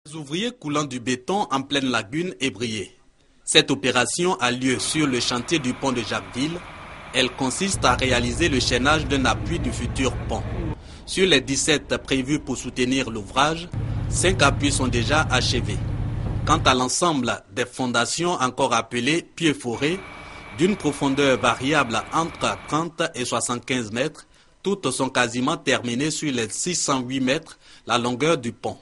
Les ouvriers coulant du béton en pleine lagune est brillé. Cette opération a lieu sur le chantier du pont de Jacquesville. Elle consiste à réaliser le chaînage d'un appui du futur pont. Sur les 17 prévus pour soutenir l'ouvrage, 5 appuis sont déjà achevés. Quant à l'ensemble des fondations encore appelées pieux forés, d'une profondeur variable entre 30 et 75 mètres, toutes sont quasiment terminées sur les 608 mètres, la longueur du pont.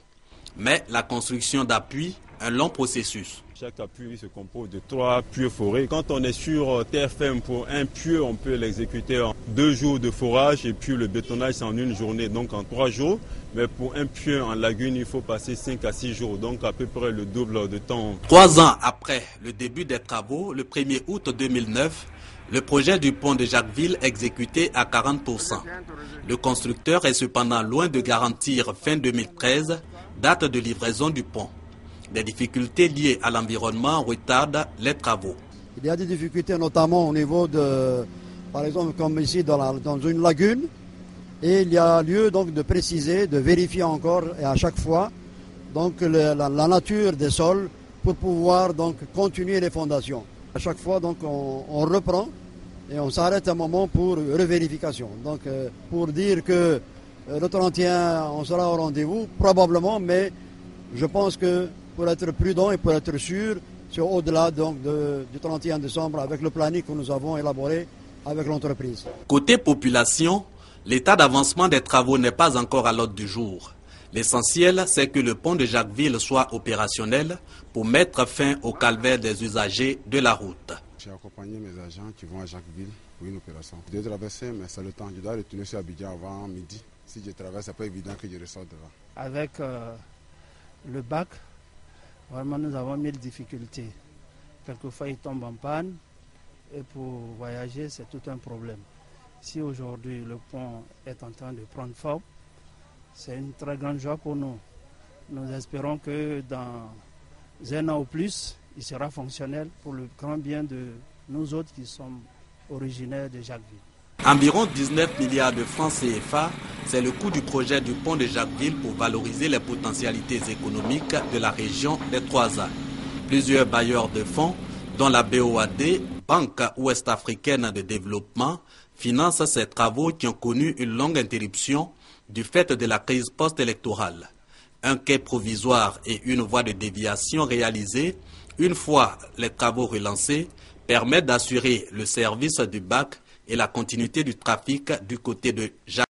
Mais la construction d'appui, un long processus. Chaque appui se compose de 3 pieux forés. Quand on est sur terre ferme pour un pieu, on peut l'exécuter en 2 jours de forage et puis le bétonnage c'est en 1 journée, donc en 3 jours. Mais pour un pieu en lagune, il faut passer 5 à 6 jours, donc à peu près le double de temps. 3 ans après le début des travaux, le 1er août 2009, le projet du pont de Jacquesville exécuté à 40%. Le constructeur est cependant loin de garantir fin 2013, date de livraison du pont. Des difficultés liées à l'environnement retardent les travaux. Il y a des difficultés notamment au niveau de, par exemple comme ici dans une lagune, et il y a lieu donc de préciser, de vérifier encore et à chaque fois donc la nature des sols pour pouvoir donc continuer les fondations. À chaque fois donc on reprend et on s'arrête un moment pour revérification. Donc pour dire que le 31 on sera au rendez-vous probablement, mais je pense que pour être prudent et pour être sûr, c'est au-delà donc du 31 décembre avec le planning que nous avons élaboré avec l'entreprise. Côté population, l'état d'avancement des travaux n'est pas encore à l'ordre du jour. L'essentiel, c'est que le pont de Jacquesville soit opérationnel pour mettre fin au calvaire des usagers de la route. J'ai accompagné mes agents qui vont à Jacquesville pour une opération. Je dois traverser, mais c'est le temps. Je dois retourner sur Abidjan avant midi. Si je traverse, c'est pas évident que je ressorte devant. Avec le bac, vraiment nous avons mille difficultés. Quelquefois il tombe en panne et pour voyager c'est tout un problème. Si aujourd'hui le pont est en train de prendre forme, c'est une très grande joie pour nous. Nous espérons que dans 1 an ou plus, il sera fonctionnel pour le grand bien de nous autres qui sommes originaires de Jacquesville. Environ 19 milliards de francs CFA, c'est le coût du projet du pont de Jacquesville pour valoriser les potentialités économiques de la région des Trois-As. Plusieurs bailleurs de fonds, dont la BOAD, Banque ouest-africaine de développement, financent ces travaux qui ont connu une longue interruption du fait de la crise post-électorale. Un quai provisoire et une voie de déviation réalisée, une fois les travaux relancés, permettent d'assurer le service du bac et la continuité du trafic du côté de Jacquesville.